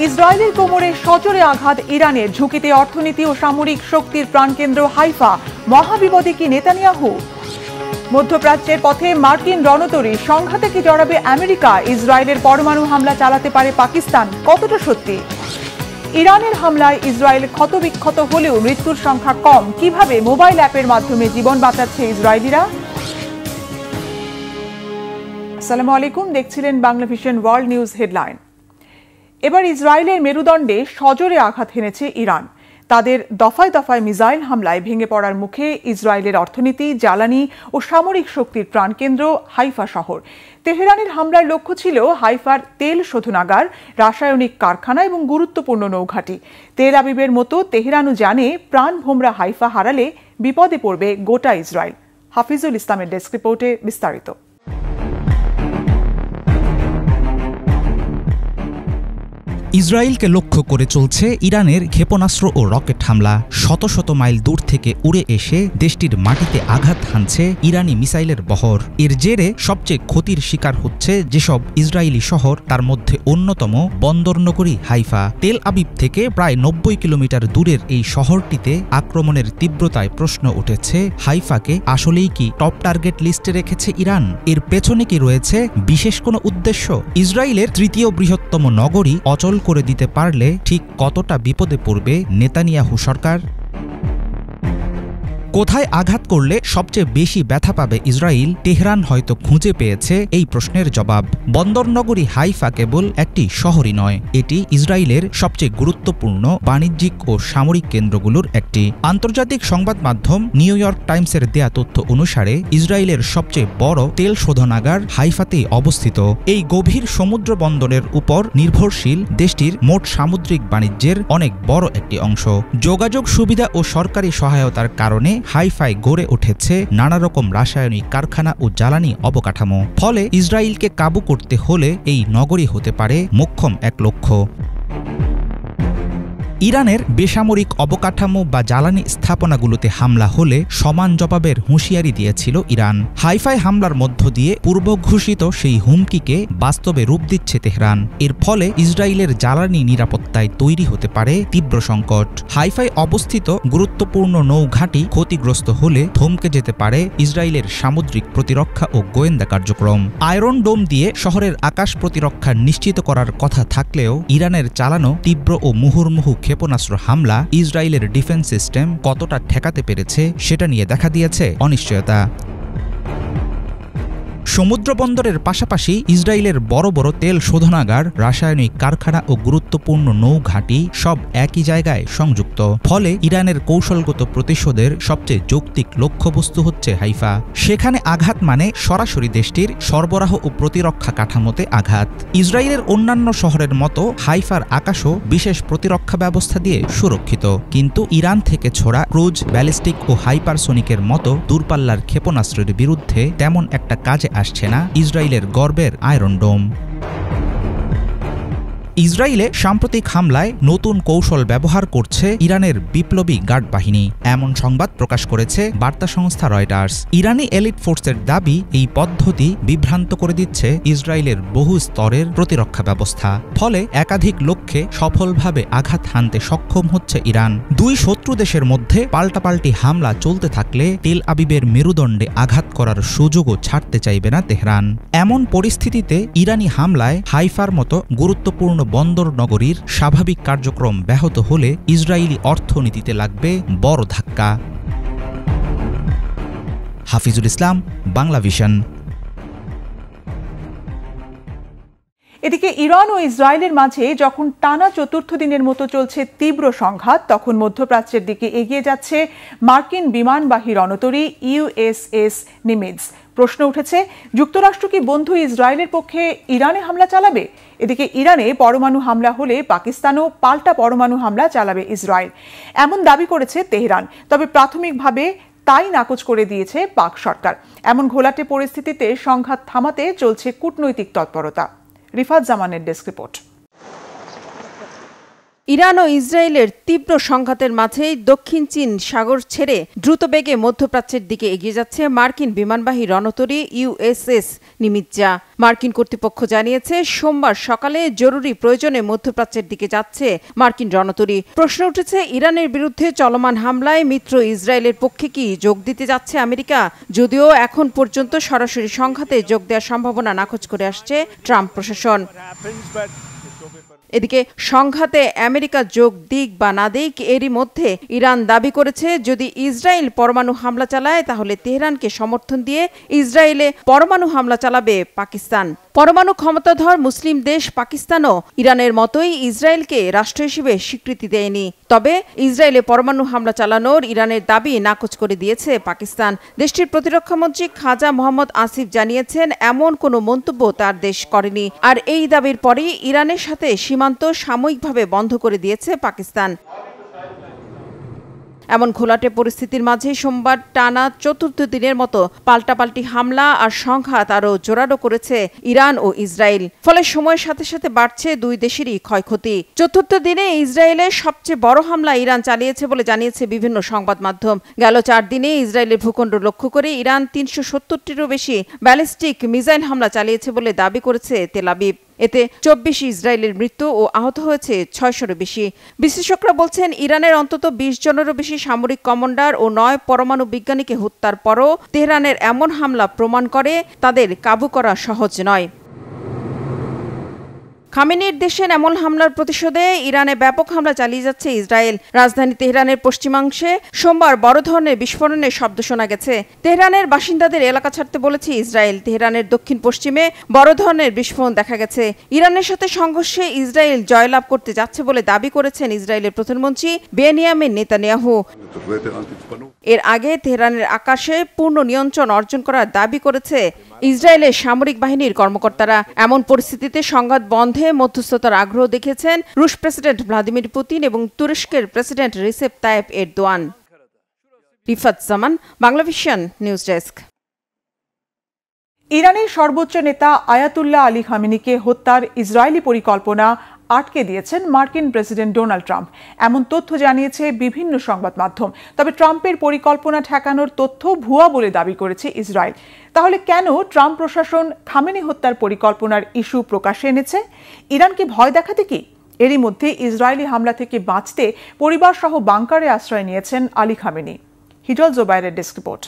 ইসরায়েলের কোমরে সজোরে আঘাত ইরানের, ঝুঁকিতে অর্থনীতি ও সামরিক শক্তির প্রাণকেন্দ্র হাইফা। মহাবিপদে কি নেতানিয়াহু? মধ্যপ্রাচ্যের পথে মার্কিন রণতরী, সংঘাতে কি জড়াবে আমেরিকা? ইসরায়েলের পরমাণু হামলা চালাতে পারে পাকিস্তান, কতটা সত্যি? ইরানের হামলায় ইসরায়েল ক্ষতবিক্ষত হলেও মৃত্যুর সংখ্যা কম। কিভাবে মোবাইল অ্যাপের মাধ্যমে জীবন বাঁচাচ্ছে ইসরায়েলিরা? আসসালামু আলাইকুম, দেখছিলেন Bangla vision world news headline. এবার ইসরায়েলের মেরুদণ্ডে সজোরে আঘাত হেনেছে ইরান। তাদের দফায় দফায় মিসাইল হামলায় ভেঙে পড়ার মুখে ইসরায়েলের অর্থনীতি, জ্বালানি ও সামরিক শক্তির প্রাণকেন্দ্র হাইফা শহর। তেহরানের হামলার লক্ষ্য ছিল হাইফার তেল শোধনাগার, রাসায়নিক কারখানা এবং গুরুত্বপূর্ণ নৌঘাঁটি। তেল আবিবের মতো তেহরানও জানে প্রাণ ভোমরা হাইফা হারালে বিপদে পড়বে গোটা ইসরায়েল। হাফিজুল ইসলামের ডেস্ক রিপোর্টে বিস্তারিত। ইসরায়েলকে লক্ষ্য করে চলছে ইরানের ক্ষেপণাস্ত্র ও রকেট হামলা। শত শত মাইল দূর থেকে উড়ে এসে দেশটির মাটিতে আঘাত হানছে ইরানি মিসাইলের বহর। এর জেরে সবচেয়ে ক্ষতির শিকার হচ্ছে যেসব ইসরায়েলি শহর, তার মধ্যে অন্যতম বন্দরনগরী হাইফা। তেল আবিব থেকে প্রায় 90 কিলোমিটার দূরের এই শহরটিতে আক্রমণের তীব্রতায় প্রশ্ন উঠেছে, হাইফাকে আসলেই কি টপ টার্গেট লিস্টে রেখেছে ইরান? এর পেছনে কি রয়েছে বিশেষ কোনো উদ্দেশ্য? ইসরায়েলের তৃতীয় বৃহত্তম নগরী অচল করে দিতে পারলে ঠিক কতটা বিপদে পড়বে নেতানিয়াহু সরকার? কোথায় আঘাত করলে সবচেয়ে বেশি ব্যথা পাবে ইসরায়েল? তেহরান হয়তো খুঁজে পেয়েছে এই প্রশ্নের জবাব। বন্দরনগরী হাইফা কেবল একটি শহরই নয়, এটি ইসরায়েলের সবচেয়ে গুরুত্বপূর্ণ বাণিজ্যিক ও সামরিক কেন্দ্রগুলোর একটি। আন্তর্জাতিক সংবাদ মাধ্যম নিউ ইয়র্ক টাইমসের দেয়া তথ্য অনুসারে ইসরায়েলের সবচেয়ে বড় তেল শোধনাগার হাইফাতেই অবস্থিত। এই গভীর সমুদ্র বন্দরের উপর নির্ভরশীল দেশটির মোট সামুদ্রিক বাণিজ্যের অনেক বড় একটি অংশ। যোগাযোগ সুবিধা ও সরকারি সহায়তার কারণে হাইফায় গড়ে উঠেছে নানা রকম রাসায়নিক কারখানা ও জ্বালানি অবকাঠামো। ফলে ইসরায়েলকে কাবু করতে হলে এই নগরী হতে পারে মোক্ষম এক লক্ষ্য। ইরানের বেসামরিক অবকাঠামো বা জ্বালানি স্থাপনাগুলোতে হামলা হলে সমান জবাবের হুঁশিয়ারি দিয়েছিল ইরান। হাইফায় হামলার মধ্য দিয়ে পূর্বঘোষিত সেই হুমকিকে বাস্তবে রূপ দিচ্ছে তেহরান। এর ফলে ইসরায়েলের জ্বালানি নিরাপত্তায় তৈরি হতে পারে তীব্র সংকট। হাইফায় অবস্থিত গুরুত্বপূর্ণ নৌঘাঁটি ক্ষতিগ্রস্ত হলে থমকে যেতে পারে ইসরায়েলের সামুদ্রিক প্রতিরক্ষা ও গোয়েন্দা কার্যক্রম। আয়রন ডোম দিয়ে শহরের আকাশ প্রতিরক্ষা নিশ্চিত করার কথা থাকলেও ইরানের চালানো তীব্র ও মুহুর্মুহু ক্ষেপণাস্ত্র হামলা ইসরায়েলের ডিফেন্স সিস্টেম কতটা ঠেকাতে পেরেছে সেটা নিয়ে দেখা দিয়েছে অনিশ্চয়তা। সমুদ্র বন্দরের পাশাপাশি ইসরায়েলের বড় বড় তেল শোধনাগার, রাসায়নিক কারখানা ও গুরুত্বপূর্ণ নৌঘাঁটি সব একই জায়গায় সংযুক্ত। ফলে ইরানের কৌশলগত প্রতিশোধের সবচেয়ে যৌক্তিক লক্ষ্যবস্তু হচ্ছে হাইফা। সেখানে আঘাত মানে সরাসরি দেশটির সরবরাহ ও প্রতিরক্ষা কাঠামোতে আঘাত। ইসরায়েলের অন্যান্য শহরের মতো হাইফার আকাশও বিশেষ প্রতিরক্ষা ব্যবস্থা দিয়ে সুরক্ষিত, কিন্তু ইরান থেকে ছোড়া ক্রুজ, ব্যালিস্টিক ও হাইপারসোনিকের মতো দূরপাল্লার ক্ষেপণাস্ত্রের বিরুদ্ধে তেমন একটা কাজে আসছে না ইসরায়েলের গর্বের আয়রন ডোম। ইসরায়েলে সাম্প্রতিক হামলায় নতুন কৌশল ব্যবহার করছে ইরানের বিপ্লবী গার্ড বাহিনী, এমন সংবাদ প্রকাশ করেছে বার্তা সংস্থা রয়টার্স। ইরানি এলিট ফোর্সের দাবি, এই পদ্ধতি বিভ্রান্ত করে দিচ্ছে ইসরায়েলের বহু স্তরের প্রতিরক্ষা ব্যবস্থা। ফলে একাধিক লক্ষ্যে সফলভাবে আঘাত হানতে সক্ষম হচ্ছে ইরান। দুই শত্রু দেশের মধ্যে পাল্টাপাল্টি হামলা চলতে থাকলে তেল আবিবের মেরুদণ্ডে আঘাত করার সুযোগও ছাড়তে চাইবে না তেহরান। এমন পরিস্থিতিতে ইরানি হামলায় হাইফার মতো গুরুত্বপূর্ণ বন্দর নগরীর স্বাভাবিক কার্যক্রম ব্যাহত হলে ইসরায়েলি অর্থনীতিতে লাগবে বড় ধাক্কা। হাফিজুল ইসলাম, বাংলা ভিশন। এদিকে ইরান ও ইসরায়েলের মাঝে যখন টানা চতুর্থ দিনের মতো চলছে তীব্র সংঘাত, তখন মধ্যপ্রাচ্যের দিকে এগিয়ে যাচ্ছে মার্কিন বিমানবাহী রণতরী ইউএসএস নিমিটজ। প্রশ্ন উঠেছে, যুক্তরাষ্ট্র কি বন্ধু ইসরায়েলের পক্ষে ইরানে হামলা চালাবে? এদিকে ইরানে পরমাণু হামলা হলে পাকিস্তানও পাল্টা পরমাণু হামলা চালাবে ইসরায়েল, এমন দাবি করেছে তেহরান। তবে প্রাথমিকভাবে তাই নাকচ করে দিয়েছে পাক সরকার। এমন ঘোলাটে পরিস্থিতিতে সংঘাত থামাতে চলছে কূটনৈতিক তৎপরতা। রিফাত জামানের ডেস্ক রিপোর্ট। ইরান ও ইসরায়েলের তীব্র সংঘাতের মাঝেই দক্ষিণ চীন সাগর ছেড়ে দ্রুতবেগে মধ্যপ্রাচ্যের দিকে এগিয়ে যাচ্ছে মার্কিন বিমানবাহী রণতরী ইউএসএস নিমিৎজা। মার্কিন কর্তৃপক্ষ জানিয়েছে সোমবার সকালে জরুরি প্রয়োজনে মধ্যপ্রাচ্যের দিকে যাচ্ছে মার্কিন রণতরী। প্রশ্ন উঠেছে, ইরানের বিরুদ্ধে চলমান হামলায় মিত্র ইসরায়েলের পক্ষে কি যোগ দিতে যাচ্ছে আমেরিকা? যদিও এখন পর্যন্ত সরাসরি সংঘাতে যোগ দেওয়ার সম্ভাবনা নাকচ করে আসছে ট্রাম্প প্রশাসন। এদিকে সংঘাতে আমেরিকা যোগ দিক বা না দিক, এরই মধ্যে ইরান দাবি করেছে যদি ইসরায়েল পরমাণু হামলা চালায় তাহলে তেহরানকে সমর্থন দিয়ে ইসরায়েলে পরমাণু হামলা চালাবে পাকিস্তান। পরমাণু ক্ষমতাধর মুসলিম দেশ পাকিস্তানও ইরানের মতোই ইসরায়েলকে রাষ্ট্র হিসেবে স্বীকৃতি দেয়নি। তবে ইসরায়েলে পরমাণু হামলা চালানোর ইরানের দাবি নাকচ করে দিয়েছে পাকিস্তান। দেশটির প্রতিরক্ষামন্ত্রী খাজা মোহাম্মদ আসিফ জানিয়েছেন এমন কোনো মন্তব্য তার দেশ করেনি। আর এই দাবির পরেই ইরানের সাথে সীমান্ত সাময়িকভাবে বন্ধ করে দিয়েছে পাকিস্তান। এমন ঘোলাটে পরিস্থিতির মাঝে সোমবার টানা চতুর্থ দিনের মতো পাল্টাপাল্টি হামলা আর সংঘাত আরও জোরালো করেছে ইরান ও ইসরায়েল। ফলে সময়ের সাথে সাথে বাড়ছে দুই দেশেরই ক্ষয়ক্ষতি। চতুর্থ দিনে ইসরায়েলের সবচেয়ে বড় হামলা ইরান চালিয়েছে বলে জানিয়েছে বিভিন্ন সংবাদ মাধ্যম। গেল 4 দিনে ইসরায়েলের ভূখণ্ড লক্ষ্য করে ইরান 370টিরও বেশি ব্যালিস্টিক মিসাইল হামলা চালিয়েছে বলে দাবি করেছে তেল আবিব। এতে 24 ইসরায়েলের মৃত্যু ও আহত হয়েছে 600-এরও বেশি। বিশ্লেষকরা বলছেন ইরানের অন্তত 20 জনেরও বেশি সামরিক কমান্ডার ও 9 পরমাণু বিজ্ঞানীকে হত্যার পরও তেহরানের এমন হামলা প্রমাণ করে তাদের কাবু করা সহজ নয়। খামেনির দেশের এমন হামলার প্রতিশোধে ইরানে ব্যাপক হামলা চালিয়ে যাচ্ছে ইসরায়েল। রাজধানী তেহরানের পশ্চিমাংশে সোমবার বড় ধরনের বিস্ফোরণের শব্দ শোনা গেছে। তেহরানের বাসিন্দাদের এলাকা ছাড়তে বলেছে ইসরায়েল। তেহরানের দক্ষিণ পশ্চিমে বড় ধরনের বিস্ফোরণ দেখা গেছে। ইরানের সাথে সংঘর্ষে ইসরায়েল জয়লাভ করতে যাচ্ছে বলে দাবি করেছেন ইসরায়েলের প্রধানমন্ত্রী বেনিয়ামিন নেতানিয়াহু। এর আগে তেহরানের আকাশে পূর্ণ নিয়ন্ত্রণ অর্জন করার দাবি করেছে ইসরায়েলের সামরিক বাহিনীর কর্মকর্তারা। এমন পরিস্থিতিতে সংঘাত বন্ধে মধ্যস্থতার আগ্রহ দেখিয়েছেন রুশ প্রেসিডেন্ট ভ্লাদিমির পুতিন এবং তুরস্কের president Recep Tayyip Erdogan. Rifat Zaman, BanglaVision news desk. ইরানের সর্বোচ্চ নেতা আয়াতুল্লাহ আলী খামেনিকে হত্যার ইসরায়েলি পরিকল্পনা আটকে দিয়েছেন মার্কিন প্রেসিডেন্ট ডোনাল্ড ট্রাম্প। এমন তথ্য জানিয়েছে বিভিন্ন সংবাদ মাধ্যম। তবে ট্রাম্পের পরিকল্পনা ঠেকানোর তথ্য ভুয়া বলে দাবি করেছে ইসরায়েল। তাহলে কেন ট্রাম্প প্রশাসন খামেনি হত্যার পরিকল্পনার ইস্যু প্রকাশ্যে এনেছে? ইরান কি ভয় দেখাতে কি? এরই মধ্যে ইসরায়েলি হামলা থেকে বাঁচতে পরিবার সহ বাংকারে আশ্রয় নিয়েছেন আলী খামেনি। হিজল জোবায়েরের ডেস্ক রিপোর্ট।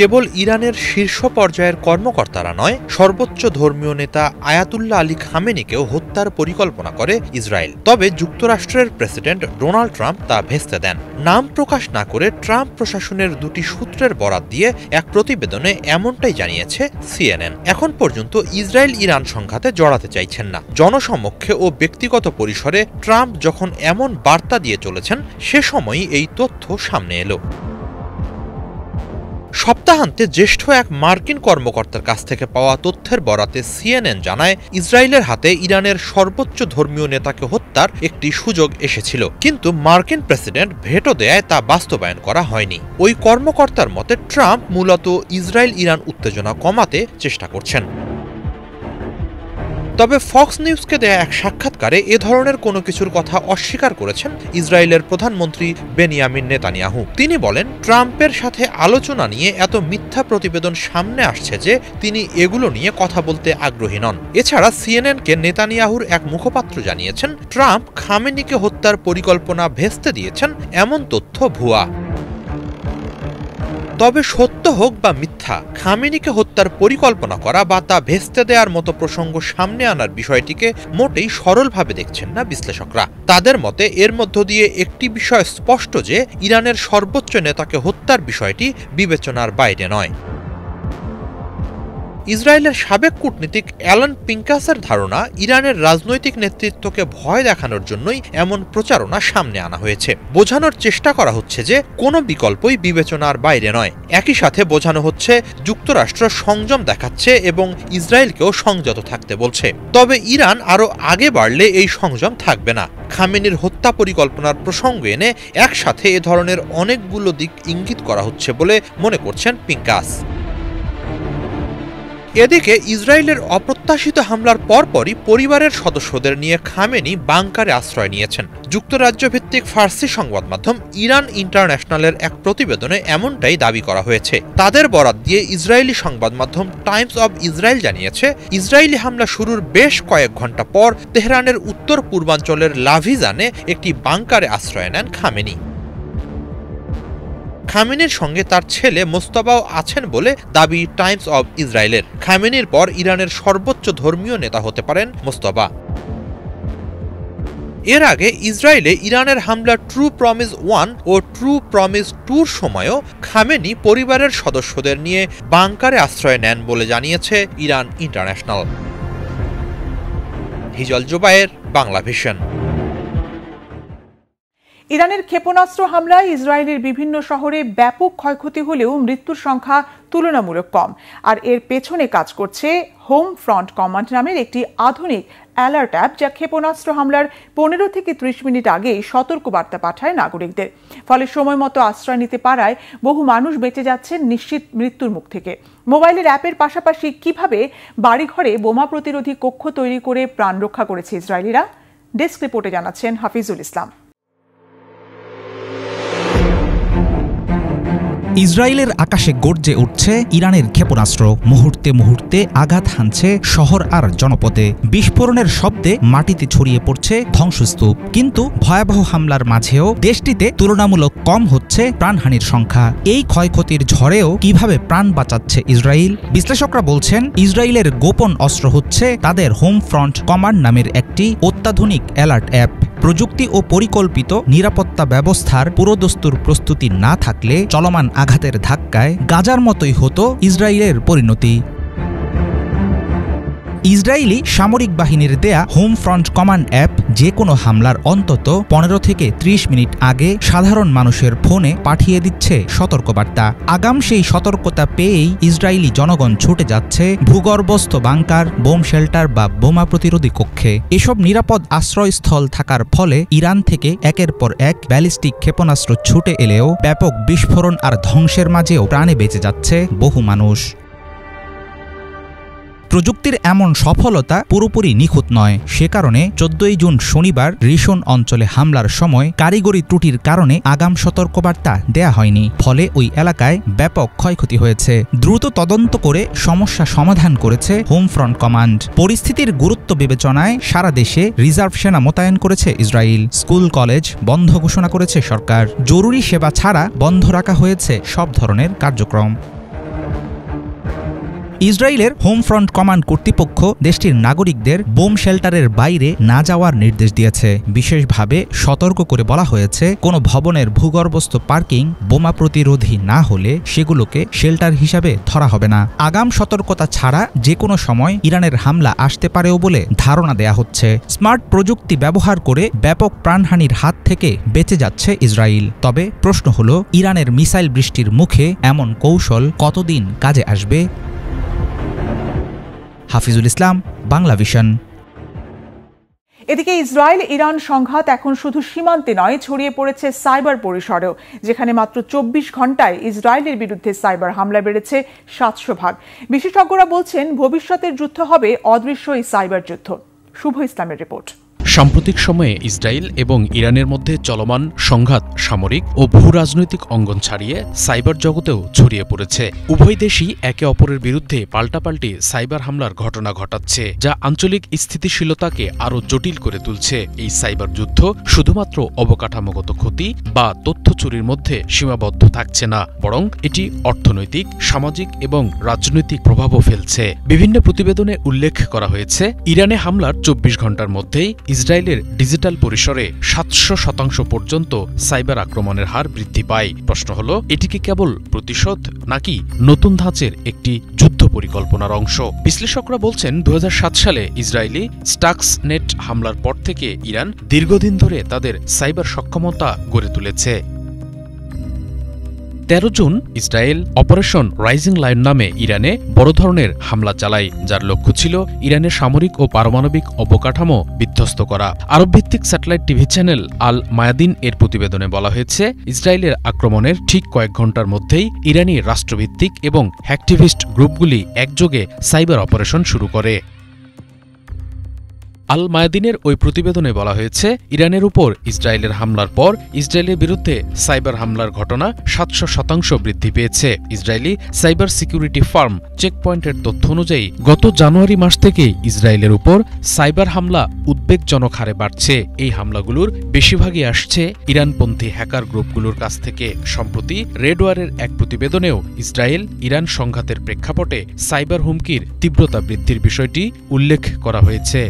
কেবল ইরানের শীর্ষ পর্যায়ের কর্মকর্তারা নয়, সর্বোচ্চ ধর্মীয় নেতা আয়াতুল্লাহ আলী খামেনিকেও হত্যার পরিকল্পনা করে ইসরায়েল। তবে যুক্তরাষ্ট্রের প্রেসিডেন্ট ডোনাল্ড ট্রাম্প তা ভেস্তে দেন। নাম প্রকাশ না করে ট্রাম্প প্রশাসনের দুটি সূত্রের বরাত দিয়ে এক প্রতিবেদনে এমনটাই জানিয়েছে সিএনএন। এখন পর্যন্ত ইসরায়েল ইরান সংঘাতে জড়াতে চাইছেন না। জনসমক্ষে ও ব্যক্তিগত পরিসরে ট্রাম্প যখন এমন বার্তা দিয়ে চলেছেন, সে সময়ই এই তথ্য সামনে এলো। সপ্তাহান্তে জ্যেষ্ঠ এক মার্কিন কর্মকর্তার কাছ থেকে পাওয়া তথ্যের বরাতে সিএনএন জানায় ইসরায়েলের হাতে ইরানের সর্বোচ্চ ধর্মীয় নেতাকে হত্যার একটি সুযোগ এসেছিল, কিন্তু মার্কিন প্রেসিডেন্ট ভেটো দেয়ায় তা বাস্তবায়ন করা হয়নি। ওই কর্মকর্তার মতে ট্রাম্প মূলত ইসরায়েল ইরান উত্তেজনা কমাতে চেষ্টা করছেন। তবে ফক্স নিউজকে দেয়া এক সাক্ষাৎকারে এ ধরনের কোনো কিছুর কথা অস্বীকার করেছেন ইসরায়েলের প্রধানমন্ত্রী বেনিয়ামিন নেতানিয়াহু। তিনি বলেন, ট্রাম্পের সাথে আলোচনা নিয়ে এত মিথ্যা প্রতিবেদন সামনে আসছে যে তিনি এগুলো নিয়ে কথা বলতে আগ্রহী নন। এছাড়া সিএনএনকে নেতানিয়াহুর এক মুখপাত্র জানিয়েছেন, ট্রাম্প খামেনিকে হত্যার পরিকল্পনা ভেস্তে দিয়েছেন, এমন তথ্য ভুয়া। তবে সত্য হোক বা মিথ্যা, খামেনিকে হত্যার পরিকল্পনা করা বা তা ভেস্তে দেওয়ার মতো প্রসঙ্গ সামনে আনার বিষয়টিকে মোটেই সরলভাবে দেখছেন না বিশ্লেষকরা। তাদের মতে এর মধ্য দিয়ে একটি বিষয় স্পষ্ট যে ইরানের সর্বোচ্চ নেতাকে হত্যার বিষয়টি বিবেচনার বাইরে নয়। ইসরায়েলের সাবেক কূটনীতিক অ্যালান পিঙ্কাসের ধারণা, ইরানের রাজনৈতিক নেতৃত্বকে ভয় দেখানোর জন্যই এমন প্রচারণা সামনে আনা হয়েছে। বোঝানোর চেষ্টা করা হচ্ছে যে কোনো বিকল্পই বিবেচনার বাইরে নয়। একই সাথে বোঝানো হচ্ছে যুক্তরাষ্ট্র সংযম দেখাচ্ছে এবং ইসরায়েলকেও সংযত থাকতে বলছে। তবে ইরান আরও আগে বাড়লে এই সংযম থাকবে না। খামেনির হত্যা পরিকল্পনার প্রসঙ্গ এনে একসাথে এ ধরনের অনেকগুলো দিক ইঙ্গিত করা হচ্ছে বলে মনে করছেন পিঙ্কাস। এদিকে ইসরায়েলের অপ্রত্যাশিত হামলার পরপরই পরিবারের সদস্যদের নিয়ে খামেনি বাংকারে আশ্রয় নিয়েছেন। যুক্তরাজ্য ভিত্তিক ফার্সি সংবাদ মাধ্যম ইরান ইন্টারন্যাশনালের এক প্রতিবেদনে এমনটাই দাবি করা হয়েছে। তাদের বরাত দিয়ে ইসরায়েলি সংবাদ মাধ্যম টাইমস অব ইসরায়েল জানিয়েছে, ইসরায়েলি হামলা শুরুর বেশ কয়েক ঘণ্টা পর তেহরানের উত্তর পূর্বাঞ্চলের লাভিজানে একটি বাংকারে আশ্রয় নেন খামেনি। খামেনির সঙ্গে তার ছেলে মোস্তফাও আছেন বলে দাবি টাইমস অব ইসরায়েলের। খামেনির পর ইরানের সর্বোচ্চ ধর্মীয় নেতা হতে পারেন মোস্তফা। এর আগে ইসরায়েলে ইরানের হামলা ট্রু প্রমিস 1 ও ট্রু প্রমিস 2-র সময়ও খামেনি পরিবারের সদস্যদের নিয়ে বাংকারে আশ্রয় নেন বলে জানিয়েছে Iran International. Hijal Zubair, Bangla Vision. ইরানের ক্ষেপণাস্ত্র হামলায় ইসরায়েলের বিভিন্ন শহরে ব্যাপক ক্ষয়ক্ষতি হলেও মৃত্যুর সংখ্যা তুলনামূলক কম। আর এর পেছনে কাজ করছে হোম ফ্রন্ট কমান্ড নামের একটি আধুনিক অ্যালার্ট অ্যাপ, যা ক্ষেপণাস্ত্র হামলার 15 থেকে 30 মিনিট আগেই সতর্কবার্তা পাঠায় নাগরিকদের। ফলে সময় মতো আশ্রয় নিতে পারায় বহু মানুষ বেঁচে যাচ্ছেন নিশ্চিত মৃত্যুর মুখ থেকে। মোবাইলের অ্যাপের পাশাপাশি কিভাবে বাড়িঘরে বোমা প্রতিরোধী কক্ষ তৈরি করে প্রাণ রক্ষা করেছে ইসরায়েলিরা, ডেস্ক রিপোর্টে জানাচ্ছেন হাফিজুল ইসলাম। ইসরায়েলের আকাশে গর্জে উঠছে ইরানের ক্ষেপণাস্ত্র। মুহূর্তে মুহূর্তে আঘাত হানছে শহর আর জনপদে। বিস্ফোরণের শব্দে মাটিতে ছড়িয়ে পড়ছে ধ্বংসস্তূপ। কিন্তু ভয়াবহ হামলার মাঝেও দেশটিতে তুলনামূলক কম হচ্ছে প্রাণহানির সংখ্যা। এই ক্ষয়ক্ষতির ঝড়েও কিভাবে প্রাণ বাঁচাচ্ছে ইসরায়েল? বিশ্লেষকরা বলছেন, ইসরায়েলের গোপন অস্ত্র হচ্ছে তাদের হোম ফ্রন্ট কমান্ড নামের একটি অত্যাধুনিক অ্যালার্ট অ্যাপ। প্রযুক্তি ও পরিকল্পিত নিরাপত্তা ব্যবস্থার পুরোদস্তুর প্রস্তুতি না থাকলে চলমান আঘাতের ধাক্কায় গাজার মতোই হতো ইসরায়েলের পরিণতি। ইসরায়েলি সামরিক বাহিনীর দেয়া হোম ফ্রন্ট কমান্ড অ্যাপ যে কোনো হামলার অন্তত 15 থেকে 30 মিনিট আগে সাধারণ মানুষের ফোনে পাঠিয়ে দিচ্ছে সতর্কবার্তা। আগাম সেই সতর্কতা পেয়েই ইসরায়েলি জনগণ ছুটে যাচ্ছে ভূগর্ভস্থ বাংকার, বোম শেল্টার বা বোমা প্রতিরোধী কক্ষে। এসব নিরাপদ আশ্রয়স্থল থাকার ফলে ইরান থেকে একের পর এক ব্যালিস্টিক ক্ষেপণাস্ত্র ছুটে এলেও ব্যাপক বিস্ফোরণ আর ধ্বংসের মাঝেও প্রাণে বেঁচে যাচ্ছে বহু মানুষ। প্রযুক্তির এমন সফলতা পুরোপুরি নিখুঁত নয়। সে কারণে 14 জুন শনিবার রিশন অঞ্চলে হামলার সময় কারিগরি ত্রুটির কারণে আগাম সতর্কবার্তা দেয়া হয়নি। ফলে ওই এলাকায় ব্যাপক ক্ষয়ক্ষতি হয়েছে। দ্রুত তদন্ত করে সমস্যা সমাধান করেছে হোম ফ্রন্ট কমান্ড। পরিস্থিতির গুরুত্ব বিবেচনায় সারা দেশে রিজার্ভ সেনা মোতায়েন করেছে ইসরায়েল। স্কুল কলেজ বন্ধ ঘোষণা করেছে সরকার। জরুরি সেবা ছাড়া বন্ধ রাখা হয়েছে সব ধরনের কার্যক্রম। ইসরায়েলের হোম ফ্রন্ট কমান্ড কর্তৃপক্ষ দেশটির নাগরিকদের বোম শেল্টারের বাইরে না যাওয়ার নির্দেশ দিয়েছে। বিশেষভাবে সতর্ক করে বলা হয়েছে, কোনো ভবনের ভূগর্ভস্থ পার্কিং বোমা প্রতিরোধী না হলে সেগুলোকে শেল্টার হিসাবে ধরা হবে না। আগাম সতর্কতা ছাড়া যে কোনো সময় ইরানের হামলা আসতে পারেও বলে ধারণা দেয়া হচ্ছে। স্মার্ট প্রযুক্তি ব্যবহার করে ব্যাপক প্রাণহানির হাত থেকে বেঁচে যাচ্ছে ইসরায়েল। তবে প্রশ্ন হলো, ইরানের মিসাইল বৃষ্টির মুখে এমন কৌশল কতদিন কাজে আসবে? হাফিজুল ইসলাম, বাংলা ভিশন। এদিকে ইসরায়েল ইরান সংঘাত এখন শুধু সীমান্তে নয়, ছড়িয়ে পড়েছে সাইবার পরিসরেও, যেখানে মাত্র 24 ঘণ্টায় ইসরায়েলের বিরুদ্ধে সাইবার হামলা বেড়েছে 700 ভাগ। বিশেষজ্ঞরা বলছেন, ভবিষ্যতের যুদ্ধ হবে অদৃশ্য এই সাইবার যুদ্ধ। শুভ ইসলামের রিপোর্ট। সাম্প্রতিক সময়ে ইসরায়েল এবং ইরানের মধ্যে চলমান সংঘাত সামরিক ও ভূ রাজনৈতিক অঙ্গন ছাড়িয়ে সাইবার জগতেও ছড়িয়ে পড়েছে। উভয় দেশই একে অপরের বিরুদ্ধে পাল্টাপাল্টি সাইবার হামলার ঘটনা ঘটাচ্ছে, যা আঞ্চলিক স্থিতিশীলতাকে আরও জটিল করে তুলছে। এই সাইবার যুদ্ধ শুধুমাত্র অবকাঠামোগত ক্ষতি বা তথ্য চুরির মধ্যে সীমাবদ্ধ থাকছে না, বরং এটি অর্থনৈতিক, সামাজিক এবং রাজনৈতিক প্রভাবও ফেলছে। বিভিন্ন প্রতিবেদনে উল্লেখ করা হয়েছে, ইরানে হামলার 24 ঘণ্টার মধ্যেই ইসরায়েলের ডিজিটাল পরিসরে 700% পর্যন্ত সাইবার আক্রমণের হার বৃদ্ধি পায়। প্রশ্ন হল, এটি কি কেবল প্রতিশোধ নাকি নতুন ধাঁচের একটি যুদ্ধ পরিকল্পনার অংশ? বিশ্লেষকরা বলছেন, 2007 সালে ইসরায়েলি স্টাক্সনেট হামলার পর থেকে ইরান দীর্ঘদিন ধরে তাদের সাইবার সক্ষমতা গড়ে তুলেছে। 13 June Israel operation rising lion নামে ইরানে বড় ধরনের হামলা চালায়, যার লক্ষ্য ছিল ইরানের সামরিক ও পারমাণবিক অবকাঠামো বিধ্বস্ত করা। আরবভিত্তিক স্যাটেলাইট টিভি চ্যানেল আল মায়াদিন এর প্রতিবেদনে বলা হয়েছে, ইসরায়েলের আক্রমণের ঠিক কয়েক ঘণ্টার মধ্যেই ইরানি রাষ্ট্রভিত্তিক এবং হ্যাকটিভিস্ট গ্রুপগুলি একযোগে সাইবার অপারেশন শুরু করে। আল মায়াদিনের ওই প্রতিবেদনে বলা হয়েছে, ইরানের উপর ইসরায়েলের হামলার পর ইসরায়েলের বিরুদ্ধে সাইবার হামলার ঘটনা 700% বৃদ্ধি পেয়েছে। ইসরায়েলি সাইবার সিকিউরিটি ফার্ম চেকপয়েন্টের তথ্য অনুযায়ী গত জানুয়ারি মাস থেকে ইসরায়েলের উপর সাইবার হামলা উদ্বেগজনক হারে বাড়ছে। এই হামলাগুলোর বেশিরভাগই আসছে ইরানপন্থী হ্যাকার গ্রুপগুলোর কাছ থেকে। সম্প্রতি রেডওয়ারের এক প্রতিবেদনেও ইসরায়েল ইরান সংঘাতের প্রেক্ষাপটে সাইবার হুমকির তীব্রতা বৃদ্ধির বিষয়টি উল্লেখ করা হয়েছে।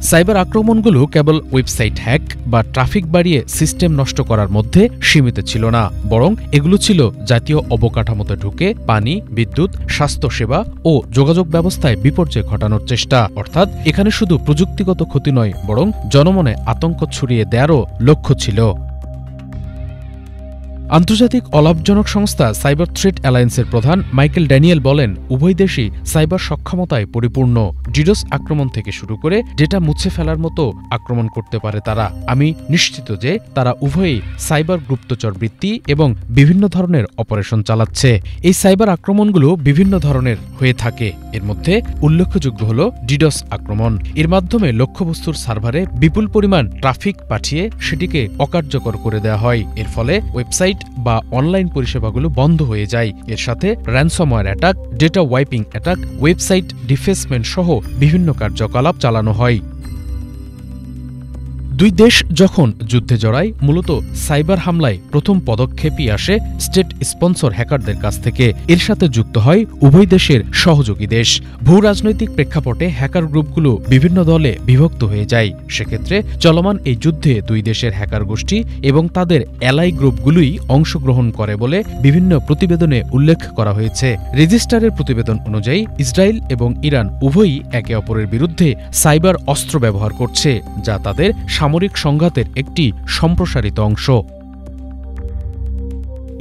সাইবার আক্রমণগুলো কেবল ওয়েবসাইট হ্যাক বা ট্রাফিক বাড়িয়ে সিস্টেম নষ্ট করার মধ্যে সীমিত ছিল না, বরং এগুলো ছিল জাতীয় অবকাঠামোতে ঢুকে পানি, বিদ্যুৎ, স্বাস্থ্যসেবা ও যোগাযোগ ব্যবস্থায় বিপর্যয় ঘটানোর চেষ্টা। অর্থাৎ এখানে শুধু প্রযুক্তিগত ক্ষতি নয়, বরং জনমনে আতঙ্ক ছড়িয়ে দেওয়ারও লক্ষ্য ছিল। আন্তর্জাতিক অলাভজনক সংস্থা সাইবার থ্রেট অ্যালায়েন্সের প্রধান মাইকেল ড্যানিয়েল বলেন, উভয় দেশই সাইবার সক্ষমতায় পরিপূর্ণ। ডিডোস আক্রমণ থেকে শুরু করে ডেটা মুছে ফেলার মতো আক্রমণ করতে পারে তারা। আমি নিশ্চিত যে তারা উভয়ই সাইবার গুপ্তচর বৃত্তি এবং বিভিন্ন ধরনের অপারেশন চালাচ্ছে। এই সাইবার আক্রমণগুলো বিভিন্ন ধরনের হয়ে থাকে। এর মধ্যে উল্লেখযোগ্য হল ডিডোস আক্রমণ। এর মাধ্যমে লক্ষ্যবস্তুর সার্ভারে বিপুল পরিমাণ ট্রাফিক পাঠিয়ে সেটিকে অকার্যকর করে দেওয়া হয়। এর ফলে ওয়েবসাইট বা অনলাইন পরিষেবাগুলো বন্ধ হয়ে যায়। এর সাথে ransomware attack, data wiping attack, website defacement সহ বিভিন্ন কার্যকলাপ চালানো হয়। দুই দেশ যখন যুদ্ধে জড়ায়, মূলত সাইবার হামলায় প্রথম পদক্ষেপই আসে স্টেট স্পন্সর হ্যাকারদের কাছ থেকে। এর সাথে যুক্ত হয় উভয় দেশের সহযোগী দেশ। ভূ রাজনৈতিক প্রেক্ষাপটে হ্যাকার গ্রুপগুলো বিভিন্ন দলে বিভক্ত হয়ে যায়। সেক্ষেত্রে চলমান এই যুদ্ধে দুই দেশের হ্যাকার গোষ্ঠী এবং তাদের অ্যালাই গ্রুপগুলোই অংশগ্রহণ করে বলে বিভিন্ন প্রতিবেদনে উল্লেখ করা হয়েছে। রেজিস্টারের প্রতিবেদন অনুযায়ী ইসরায়েল এবং ইরান উভয়ই একে অপরের বিরুদ্ধে সাইবার অস্ত্র ব্যবহার করছে, যা তাদের সামরিক সংঘাতের একটি সম্প্রসারিত অংশ।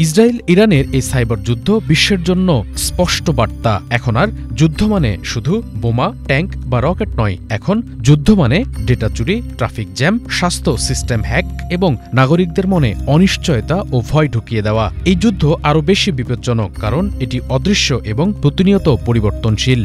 ইসরায়েল ইরানের এই সাইবার যুদ্ধ বিশ্বের জন্য স্পষ্ট বার্তা। এখন আর যুদ্ধ মানে শুধু বোমা, ট্যাঙ্ক বা রকেট নয়। এখন যুদ্ধ মানে ডেটা চুরি, ট্রাফিক জ্যাম, স্বাস্থ্য সিস্টেম হ্যাক এবং নাগরিকদের মনে অনিশ্চয়তা ও ভয় ঢুকিয়ে দেওয়া। এই যুদ্ধ আরও বেশি বিপজ্জনক, কারণ এটি অদৃশ্য এবং প্রতিনিয়ত পরিবর্তনশীল।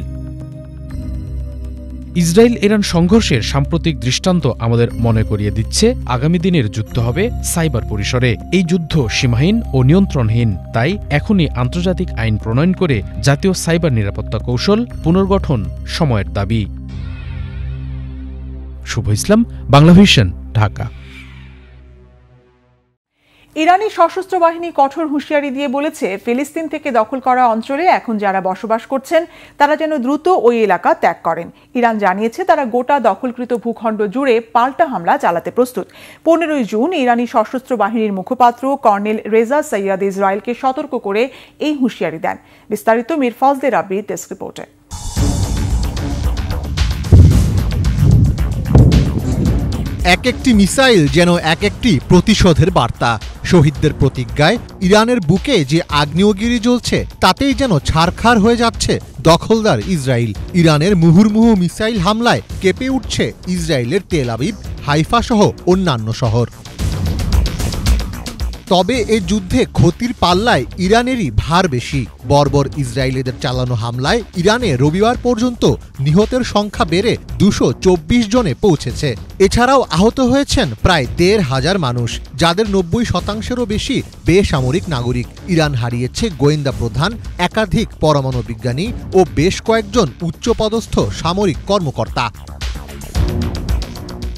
ইসরায়েল ইরান সংঘর্ষের সাম্প্রতিক দৃষ্টান্ত আমাদের মনে করিয়ে দিচ্ছে, আগামী দিনের যুদ্ধ হবে সাইবার পরিসরে। এই যুদ্ধ সীমাহীন ও নিয়ন্ত্রণহীন। তাই এখনই আন্তর্জাতিক আইন প্রণয়ন করে জাতীয় সাইবার নিরাপত্তা কৌশল পুনর্গঠন সময়ের দাবি। শুভ ইসলাম, বাংলাভিশন, ঢাকা। ইরানি সশস্ত্র বাহিনী কঠোর হুঁশিয়ারি দিয়ে বলেছে, ফিলিস্তিন থেকে দখল করা অঞ্চলে এখন যারা বসবাস করছেন তারা যেন দ্রুত ওই এলাকা ত্যাগ করেন। ইরান জানিয়েছে তারা গোটা দখলকৃত ভূখণ্ড জুড়ে পাল্টা হামলা চালাতে প্রস্তুত। 15 জুন ইরানি সশস্ত্র বাহিনীর মুখপাত্র কর্নেল রেজা সৈয়দ ইসরায়েলকে সতর্ক করে এই হুঁশিয়ারি দেন। বিস্তারিত মীর ফজলে রাব্বির ডেস্ক রিপোর্টে। এক একটি মিসাইল যেন এক একটি প্রতিশোধের বার্তা। শহীদদের প্রতিজ্ঞায় ইরানের বুকে যে আগ্নেয়গিরি জ্বলছে, তাতেই যেন ছারখার হয়ে যাচ্ছে দখলদার ইসরায়েল। ইরানের মুহুর্মুহু মিসাইল হামলায় কেঁপে উঠছে ইসরায়েলের তেল আবিব, হাইফা সহ অন্যান্য শহর। তবে এ যুদ্ধে ক্ষতির পাল্লায় ইরানেরই ভার বেশি। বর্বর ইসরায়েলিদের চালানো হামলায় ইরানে রবিবার পর্যন্ত নিহতের সংখ্যা বেড়ে 224 জনে পৌঁছেছে। এছাড়াও আহত হয়েছেন প্রায় 1,500 মানুষ, যাদের 90%-এরও বেশি বেসামরিক নাগরিক। ইরান হারিয়েছে গোয়েন্দা প্রধান, একাধিক পরমাণু বিজ্ঞানী ও বেশ কয়েকজন উচ্চপদস্থ সামরিক কর্মকর্তা।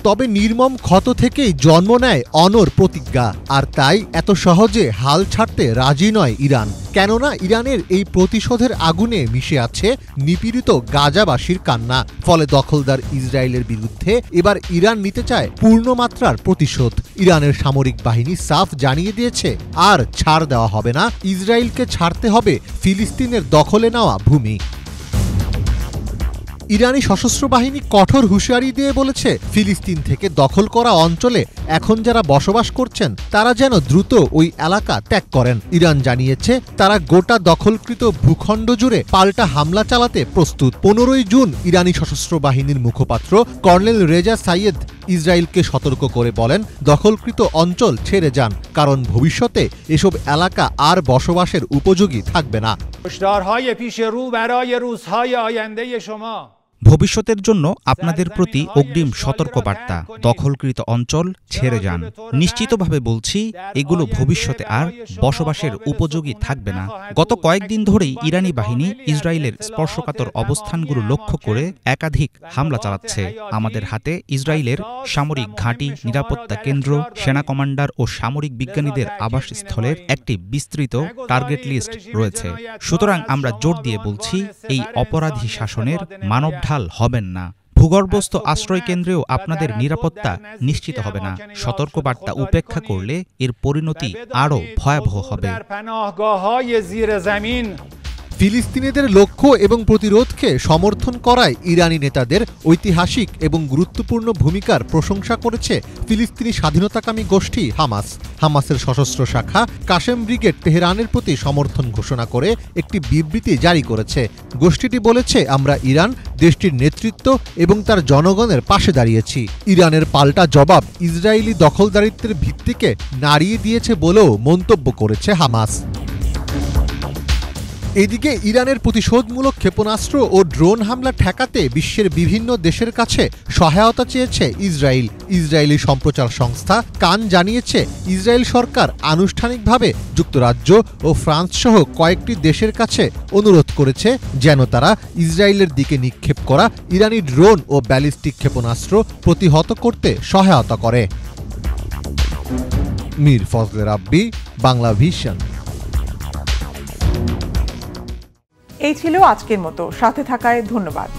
তবে নির্মম ক্ষত থেকেই জন্ম নেয় অনর প্রতিজ্ঞা, আর তাই এত সহজে হাল ছাড়তে রাজি নয় ইরান। কেননা ইরানের এই প্রতিশোধের আগুনে মিশে আছে নিপীড়িত গাজাবাসীর কান্না। ফলে দখলদার ইসরায়েলের বিরুদ্ধে এবার ইরান নিতে চায় পূর্ণমাত্রার প্রতিশোধ। ইরানের সামরিক বাহিনী সাফ জানিয়ে দিয়েছে, আর ছাড় দেওয়া হবে না, ইসরায়েলকে ছাড়তে হবে ফিলিস্তিনের দখলে নেওয়া ভূমি। ইরানি সশস্ত্র বাহিনী কঠোর হুঁশিয়ারি দিয়ে বলেছে, ফিলিস্তিন থেকে দখল করা অঞ্চলে এখন যারা বসবাস করছেন তারা যেন দ্রুত ওই এলাকা ত্যাগ করেন। ইরান জানিয়েছে তারা গোটা দখলকৃত ভূখণ্ড জুড়ে পাল্টা হামলা চালাতে প্রস্তুত। 15 জুন ইরানি সশস্ত্র বাহিনীর মুখপাত্র কর্নেল রেজা সাইয়েদ ইসরায়েলকে সতর্ক করে বলেন, দখলকৃত অঞ্চল ছেড়ে যান, কারণ ভবিষ্যতে এসব এলাকা আর বসবাসের উপযোগী থাকবে না। ভবিষ্যতের জন্য আপনাদের প্রতি অগ্রিম সতর্কবার্তা, দখলকৃত অঞ্চল ছেড়ে যান। নিশ্চিতভাবে বলছি, এগুলো ভবিষ্যতে আর বসবাসের উপযোগী থাকবে না। গত কয়েকদিন ধরেই ইরানি বাহিনী ইসরায়েলের স্পর্শকাতর অবস্থানগুলো লক্ষ্য করে একাধিক হামলা চালাচ্ছে। আমাদের হাতে ইসরায়েলের সামরিক ঘাঁটি, নিরাপত্তা কেন্দ্র, সেনা কমান্ডার ও সামরিক বিজ্ঞানীদের আবাসস্থলের একটি বিস্তৃত টার্গেট লিস্ট রয়েছে। সুতরাং আমরা জোর দিয়ে বলছি, এই অপরাধী শাসনের মানব হবেন না। ভূগর্ভস্থ আশ্রয় কেন্দ্রেও আপনাদের নিরাপত্তা নিশ্চিত হবে না। সতর্কবার্তা উপেক্ষা করলে এর পরিণতি আরও ভয়াবহ হবে। ফিলিস্তিনিদের লক্ষ্য এবং প্রতিরোধকে সমর্থন করায় ইরানি নেতাদের ঐতিহাসিক এবং গুরুত্বপূর্ণ ভূমিকার প্রশংসা করেছে ফিলিস্তিনি স্বাধীনতাকামী গোষ্ঠী হামাস। হামাসের সশস্ত্র শাখা কাশেম ব্রিগেড তেহরানের প্রতি সমর্থন ঘোষণা করে একটি বিবৃতি জারি করেছে। গোষ্ঠীটি বলেছে, আমরা ইরান, দেশটির নেতৃত্ব এবং তার জনগণের পাশে দাঁড়িয়েছি। ইরানের পাল্টা জবাব ইসরায়েলি দখলদারিত্বের ভিত্তিকে নাড়িয়ে দিয়েছে বলেও মন্তব্য করেছে হামাস। এদিকে ইরানের প্রতিশোধমূলক ক্ষেপণাস্ত্র ও ড্রোন হামলা ঠেকাতে বিশ্বের বিভিন্ন দেশের কাছে সহায়তা চেয়েছে ইসরায়েল। ইসরায়েলি সম্প্রচার সংস্থা কান জানিয়েছে, ইসরায়েল সরকার আনুষ্ঠানিকভাবে যুক্তরাজ্য ও ফ্রান্স সহ কয়েকটি দেশের কাছে অনুরোধ করেছে যেন তারা ইসরায়েলের দিকে নিক্ষেপ করা ইরানি ড্রোন ও ব্যালিস্টিক ক্ষেপণাস্ত্র প্রতিহত করতে সহায়তা করে। মীর ফজলে রাব্বি, বাংলা ভিশন। এই ছিল আজকের মতো। সাথে থাকায় ধন্যবাদ।